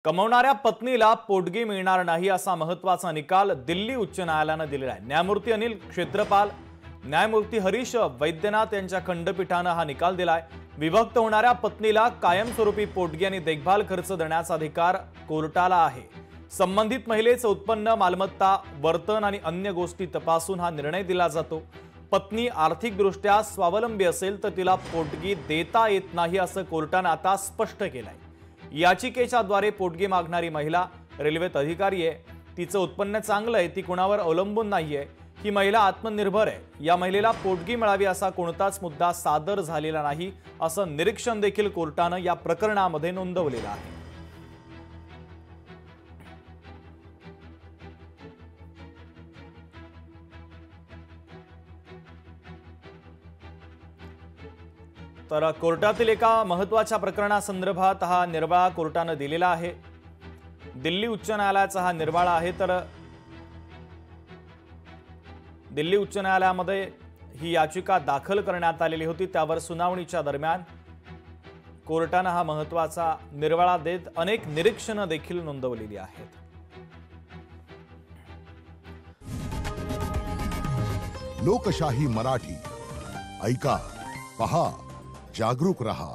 कमवणाऱ्या पत्नीला पोटगी मिळणार नाही असा महत्त्वाचा निकाल दिल्ली उच्च न्यायालयाने दिलेला आहे। न्यायमूर्ती अनिल क्षेत्रपाल, न्यायमूर्ती हरीश वैद्यनाथ यांच्या खंडपीठाने हा निकाल दिलाय। विभक्त होणाऱ्या पत्नीला कायमस्वरूपी पोटगी आणि देखभाल खर्च देण्याचा अधिकार कोर्टाला आहे। संबंधित महिलेचे उत्पन्न, मालमत्ता, वर्तन आणि अन्य गोष्टी तपासून हा निर्णय दिला जातो। पत्नी आर्थिकदृष्ट्या स्वावलंबी असेल तर तिला पोटगी देता येत नाही असं कोर्टाने आता स्पष्ट केलंय। याचिकेच्या द्वारे पोटगी मागणारी महिला रेल्वेत अधिकारी आहे, तिचं उत्पन्न चांगलं आहे, ती कुणावर अवलंबून नाहीये, ही महिला आत्मनिर्भर आहे, या महिलेला पोटगी मिळावी असा कोणताच मुद्दा सादर झालेला नाही असं निरीक्षण देखील कोर्टाने या प्रकरणामध्ये नोंदवलेलं आहे। तर कोर्टातील एका महत्त्वाच्या प्रकरणासंदर्भात हा निर्वाळा कोर्टाने दिलेला आहे। दिल्ली उच्च न्यायालयाचा हा निर्वाळा आहे। तर दिल्ली उच्च न्यायालयामध्ये ही याचिका दाखल करण्यात आलेली होती, त्यावर सुनावणीच्या दरम्यान कोर्टाने हा महत्त्वाचा निर्वाळा देत अनेक निरीक्षणे देखील नोंदवलेली आहेत। लोकशाही मराठी ऐका, पहा, जागरूक रहा।